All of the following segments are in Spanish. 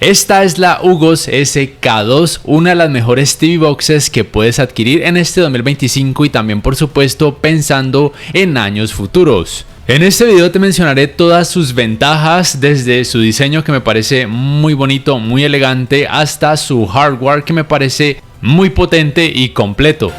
Esta es la Hugos SK2, una de las mejores TV Boxes que puedes adquirir en este 2025 y también por supuesto pensando en años futuros. En este video te mencionaré todas sus ventajas, desde su diseño que me parece muy bonito, muy elegante, hasta su hardware que me parece muy potente y completo.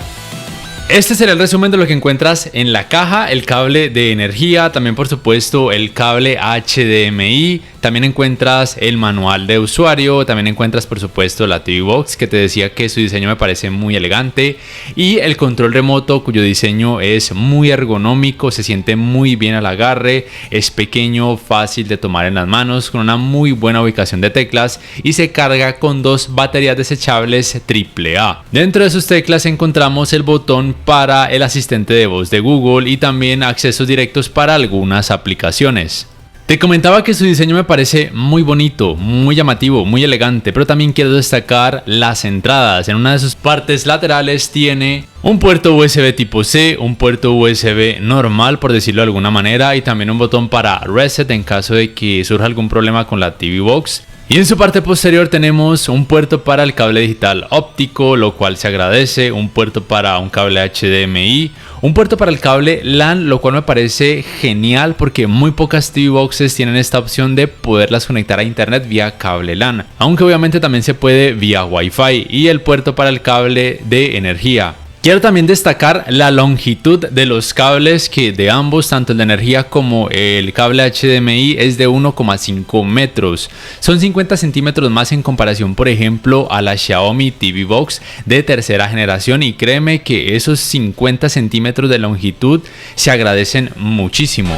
Este será el resumen de lo que encuentras en la caja: el cable de energía, también por supuesto el cable HDMI, también encuentras el manual de usuario, también encuentras por supuesto la TV Box, que te decía que su diseño me parece muy elegante, y el control remoto, cuyo diseño es muy ergonómico, se siente muy bien al agarre, es pequeño, fácil de tomar en las manos, con una muy buena ubicación de teclas y se carga con dos baterías desechables AAA. Dentro de sus teclas encontramos el botón para el asistente de voz de Google y también accesos directos para algunas aplicaciones. Te comentaba que su diseño me parece muy bonito, muy llamativo, muy elegante, pero también quiero destacar las entradas. En una de sus partes laterales tiene un puerto USB tipo C, un puerto USB normal por decirlo de alguna manera, y también un botón para reset en caso de que surja algún problema con la TV Box. Y en su parte posterior tenemos un puerto para el cable digital óptico, lo cual se agradece, un puerto para un cable HDMI, un puerto para el cable LAN, lo cual me parece genial porque muy pocas TV Boxes tienen esta opción de poderlas conectar a internet vía cable LAN, aunque obviamente también se puede vía Wi-Fi, y el puerto para el cable de energía. Quiero también destacar la longitud de los cables, que de ambos, tanto el de energía como el cable HDMI, es de 1,5 metros. Son 50 centímetros más en comparación, por ejemplo, a la Xiaomi TV Box de tercera generación, y créeme que esos 50 centímetros de longitud se agradecen muchísimo.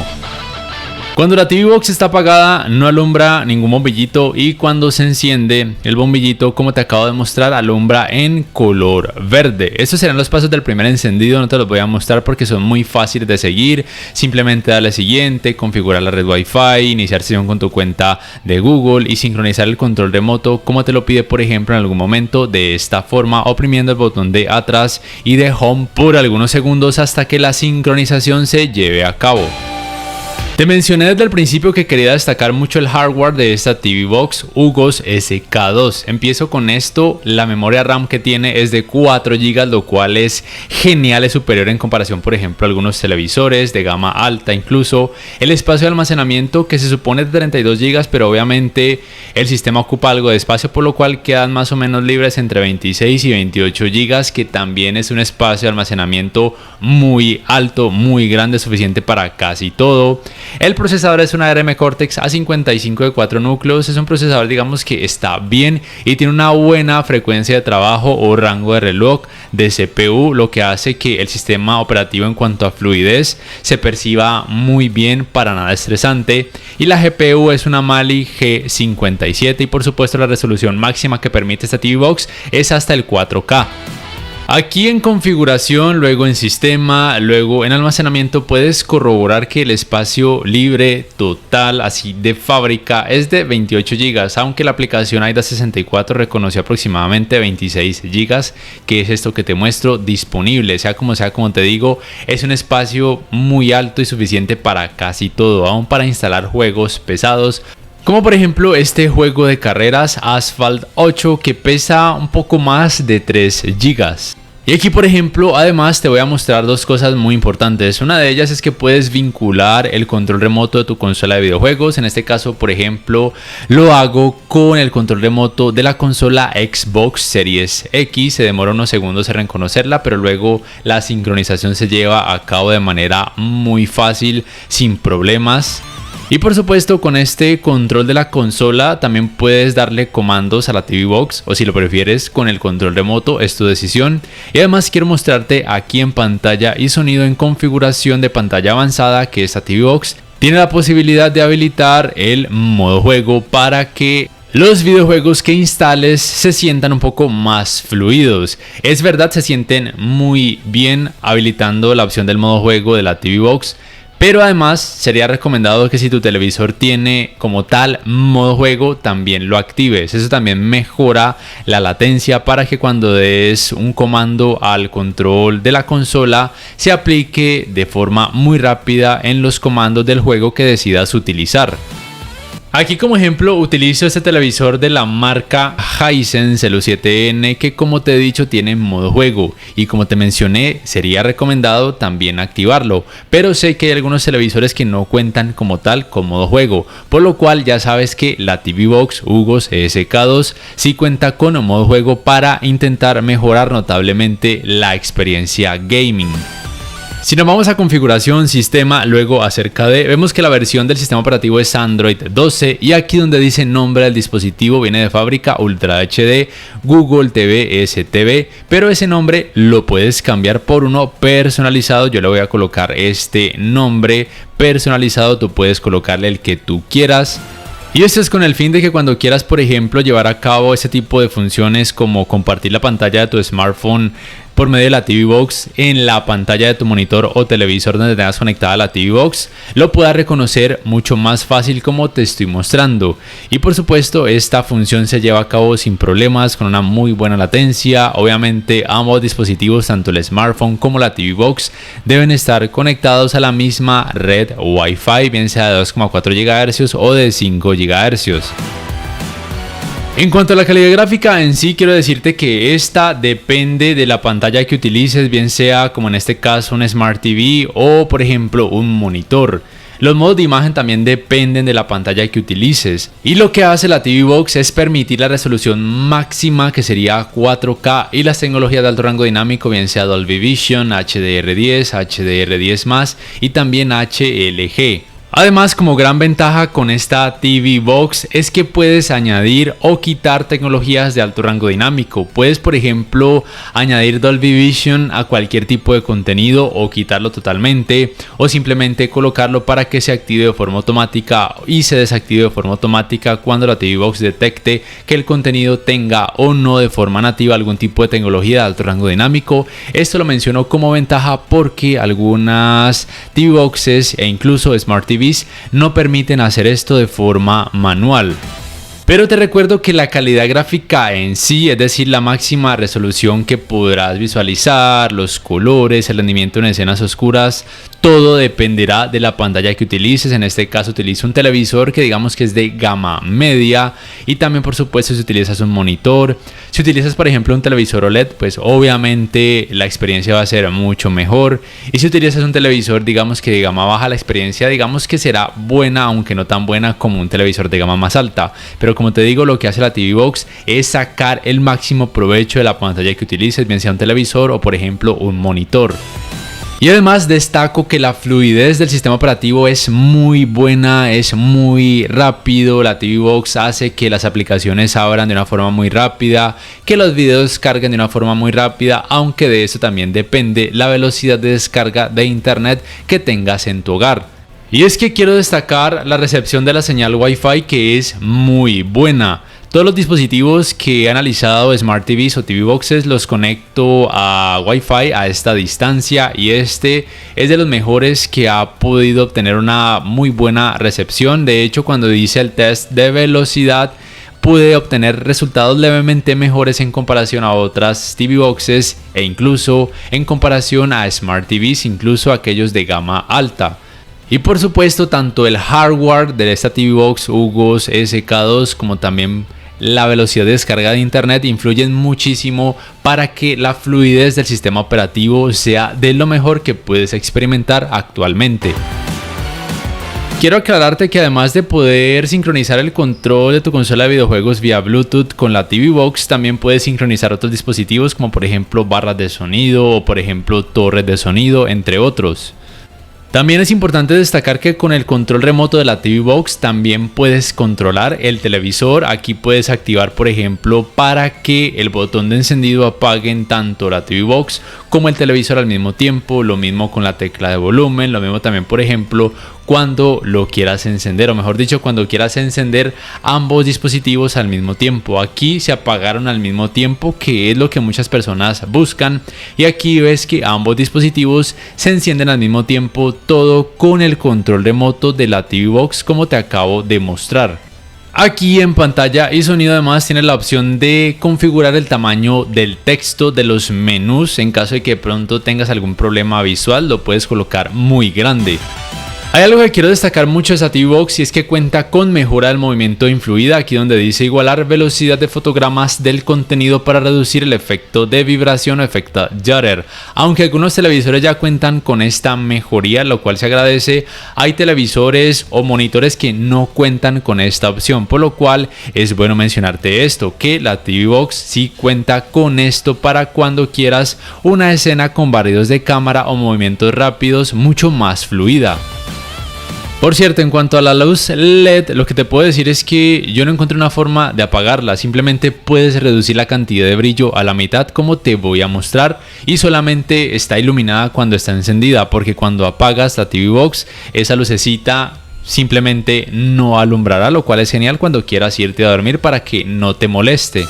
Cuando la TV Box está apagada no alumbra ningún bombillito, y cuando se enciende el bombillito, como te acabo de mostrar, alumbra en color verde. Estos serán los pasos del primer encendido, no te los voy a mostrar porque son muy fáciles de seguir. Simplemente darle siguiente, configurar la red Wi-Fi, iniciar sesión con tu cuenta de Google y sincronizar el control remoto como te lo pide por ejemplo en algún momento, de esta forma, oprimiendo el botón de atrás y de home por algunos segundos hasta que la sincronización se lleve a cabo. Te mencioné desde el principio que quería destacar mucho el hardware de esta TV Box Hugos SK2. Empiezo con esto: la memoria RAM que tiene es de 4 GB, lo cual es genial, es superior en comparación por ejemplo a algunos televisores de gama alta. Incluso el espacio de almacenamiento, que se supone de 32 GB, pero obviamente el sistema ocupa algo de espacio, por lo cual quedan más o menos libres entre 26 y 28 GB, que también es un espacio de almacenamiento muy alto, muy grande, suficiente para casi todo. El procesador es una ARM Cortex A55 de 4 núcleos, es un procesador digamos que está bien y tiene una buena frecuencia de trabajo o rango de reloj de CPU, lo que hace que el sistema operativo en cuanto a fluidez se perciba muy bien, para nada estresante. Y la GPU es una Mali G57 y por supuesto la resolución máxima que permite esta TV Box es hasta el 4K. Aquí en configuración, luego en sistema, luego en almacenamiento, puedes corroborar que el espacio libre total, así de fábrica, es de 28 GB, aunque la aplicación AIDA64 reconoció aproximadamente 26 GB, que es esto que te muestro disponible. Sea, como te digo, es un espacio muy alto y suficiente para casi todo, aún para instalar juegos pesados, como por ejemplo este juego de carreras Asphalt 8, que pesa un poco más de 3 GB. Y aquí por ejemplo además te voy a mostrar dos cosas muy importantes. Una de ellas es que puedes vincular el control remoto de tu consola de videojuegos. En este caso por ejemplo lo hago con el control remoto de la consola Xbox Series X. Se demora unos segundos en reconocerla, pero luego la sincronización se lleva a cabo de manera muy fácil, sin problemas. Y por supuesto con este control de la consola también puedes darle comandos a la TV Box, o si lo prefieres con el control remoto, es tu decisión. Y además quiero mostrarte aquí en pantalla y sonido en configuración de pantalla avanzada que esta TV Box tiene la posibilidad de habilitar el modo juego para que los videojuegos que instales se sientan un poco más fluidos. Es verdad, se sienten muy bien habilitando la opción del modo juego de la TV Box, pero además sería recomendado que si tu televisor tiene como tal modo juego también lo actives. Eso también mejora la latencia para que cuando des un comando al control de la consola se aplique de forma muy rápida en los comandos del juego que decidas utilizar. Aquí como ejemplo utilizo este televisor de la marca Hisense, el U7N, que como te he dicho tiene modo juego y como te mencioné sería recomendado también activarlo, pero sé que hay algunos televisores que no cuentan como tal con modo juego, por lo cual ya sabes que la TV Box Hugos ESK2 sí cuenta con modo juego para intentar mejorar notablemente la experiencia gaming. Si nos vamos a configuración, sistema, luego acerca de, vemos que la versión del sistema operativo es Android 12 y aquí donde dice nombre del dispositivo viene de fábrica Ultra HD, Google TV, STV, pero ese nombre lo puedes cambiar por uno personalizado. Yo le voy a colocar este nombre personalizado, tú puedes colocarle el que tú quieras. Y esto es con el fin de que cuando quieras, por ejemplo, llevar a cabo ese tipo de funciones como compartir la pantalla de tu smartphone por medio de la TV Box en la pantalla de tu monitor o televisor donde tengas conectada la TV Box, lo puedas reconocer mucho más fácil como te estoy mostrando. Y por supuesto esta función se lleva a cabo sin problemas, con una muy buena latencia. Obviamente ambos dispositivos, tanto el smartphone como la TV Box, deben estar conectados a la misma red Wi-Fi, bien sea de 2,4 GHz o de 5 GHz. En cuanto a la calidad gráfica en sí, quiero decirte que esta depende de la pantalla que utilices, bien sea como en este caso un Smart TV o por ejemplo un monitor. Los modos de imagen también dependen de la pantalla que utilices. Y lo que hace la TV Box es permitir la resolución máxima, que sería 4K, y las tecnologías de alto rango dinámico, bien sea Dolby Vision, HDR10, HDR10+, y también HLG. Además, como gran ventaja con esta TV Box es que puedes añadir o quitar tecnologías de alto rango dinámico. Puedes, por ejemplo, añadir Dolby Vision a cualquier tipo de contenido o quitarlo totalmente, o simplemente colocarlo para que se active de forma automática y se desactive de forma automática cuando la TV Box detecte que el contenido tenga o no de forma nativa algún tipo de tecnología de alto rango dinámico. Esto lo menciono como ventaja porque algunas TV Boxes e incluso Smart TVs no permiten hacer esto de forma manual. Pero te recuerdo que la calidad gráfica en sí, es decir, la máxima resolución que podrás visualizar, los colores, el rendimiento en escenas oscuras, todo dependerá de la pantalla que utilices. En este caso utilizo un televisor que digamos que es de gama media, y también por supuesto si utilizas un monitor, si utilizas por ejemplo un televisor OLED, pues obviamente la experiencia va a ser mucho mejor, y si utilizas un televisor digamos que de gama baja, la experiencia digamos que será buena, aunque no tan buena como un televisor de gama más alta. Pero como te digo, lo que hace la TV Box es sacar el máximo provecho de la pantalla que utilices, bien sea un televisor o por ejemplo un monitor. Y además destaco que la fluidez del sistema operativo es muy buena, es muy rápido. La TV Box hace que las aplicaciones abran de una forma muy rápida, que los videos carguen de una forma muy rápida, aunque de eso también depende la velocidad de descarga de internet que tengas en tu hogar. Y es que quiero destacar la recepción de la señal Wi-Fi, que es muy buena. Todos los dispositivos que he analizado, Smart TVs o TV Boxes, los conecto a Wi-Fi a esta distancia, y este es de los mejores que ha podido obtener una muy buena recepción. De hecho, cuando hice el test de velocidad, pude obtener resultados levemente mejores en comparación a otras TV Boxes e incluso en comparación a Smart TVs, incluso aquellos de gama alta. Y por supuesto, tanto el hardware de esta TV Box Hugos ESK2 como también la velocidad de descarga de internet influyen muchísimo para que la fluidez del sistema operativo sea de lo mejor que puedes experimentar actualmente. Quiero aclararte que además de poder sincronizar el control de tu consola de videojuegos vía Bluetooth con la TV Box, también puedes sincronizar otros dispositivos como por ejemplo barras de sonido o por ejemplo torres de sonido, entre otros. También es importante destacar que con el control remoto de la TV Box también puedes controlar el televisor. Aquí puedes activar, por ejemplo, para que el botón de encendido apaguen tanto la TV Box como el televisor al mismo tiempo. Lo mismo con la tecla de volumen, lo mismo también, por ejemplo, cuando lo quieras encender, o mejor dicho, cuando quieras encender ambos dispositivos al mismo tiempo. Aquí se apagaron al mismo tiempo, que es lo que muchas personas buscan, y aquí ves que ambos dispositivos se encienden al mismo tiempo, todo con el control remoto de la TV Box, como te acabo de mostrar. Aquí en pantalla y sonido además tienes la opción de configurar el tamaño del texto de los menús. En caso de que de pronto tengas algún problema visual, lo puedes colocar muy grande. Hay algo que quiero destacar mucho de esta TV Box y es que cuenta con mejora del movimiento influida, aquí donde dice igualar velocidad de fotogramas del contenido para reducir el efecto de vibración o efecto Jutter. Aunque algunos televisores ya cuentan con esta mejoría, lo cual se agradece, hay televisores o monitores que no cuentan con esta opción, por lo cual es bueno mencionarte esto, que la TV Box sí cuenta con esto para cuando quieras una escena con barridos de cámara o movimientos rápidos mucho más fluida. Por cierto, en cuanto a la luz LED, lo que te puedo decir es que yo no encontré una forma de apagarla, simplemente puedes reducir la cantidad de brillo a la mitad como te voy a mostrar y solamente está iluminada cuando está encendida, porque cuando apagas la TV Box esa lucecita simplemente no alumbrará, lo cual es genial cuando quieras irte a dormir para que no te moleste.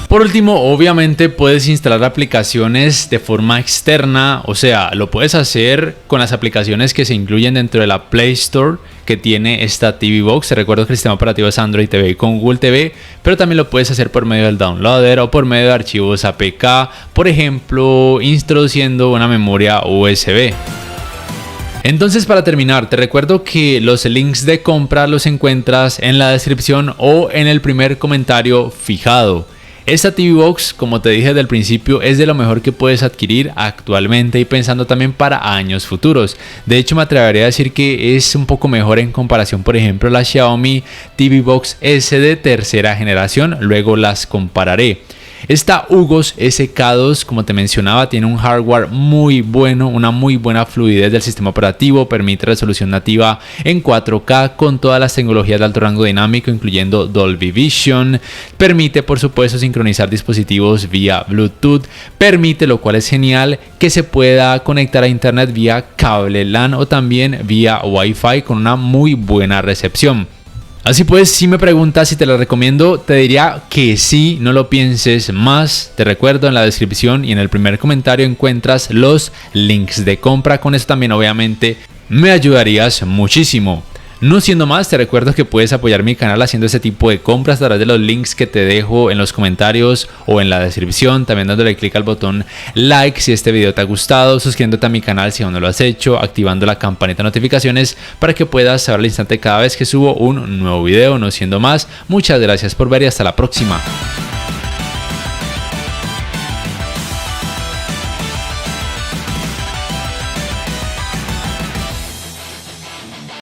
Por último, obviamente puedes instalar aplicaciones de forma externa, o sea, lo puedes hacer con las aplicaciones que se incluyen dentro de la Play Store que tiene esta TV Box. Te recuerdo que el sistema operativo es Android TV con Google TV, pero también lo puedes hacer por medio del downloader o por medio de archivos APK, por ejemplo, introduciendo una memoria USB. Entonces, para terminar, te recuerdo que los links de compra los encuentras en la descripción o en el primer comentario fijado. Esta TV Box, como te dije desde el principio, es de lo mejor que puedes adquirir actualmente y pensando también para años futuros. De hecho, me atrevería a decir que es un poco mejor en comparación, por ejemplo, a la Xiaomi TV Box S de tercera generación. Luego las compararé. Esta Hugos SK2, como te mencionaba, tiene un hardware muy bueno, una muy buena fluidez del sistema operativo, permite resolución nativa en 4K con todas las tecnologías de alto rango dinámico, incluyendo Dolby Vision, permite por supuesto sincronizar dispositivos vía Bluetooth, permite, lo cual es genial, que se pueda conectar a internet vía cable LAN o también vía Wi-Fi con una muy buena recepción. Así pues, si me preguntas si te la recomiendo, te diría que sí, no lo pienses más. Te recuerdo, en la descripción y en el primer comentario encuentras los links de compra. Con eso también obviamente me ayudarías muchísimo. No siendo más, te recuerdo que puedes apoyar mi canal haciendo este tipo de compras a través de los links que te dejo en los comentarios o en la descripción, también dándole clic al botón like si este video te ha gustado, suscribiéndote a mi canal si aún no lo has hecho, activando la campanita de notificaciones para que puedas saber al instante cada vez que subo un nuevo video. No siendo más, muchas gracias por ver y hasta la próxima.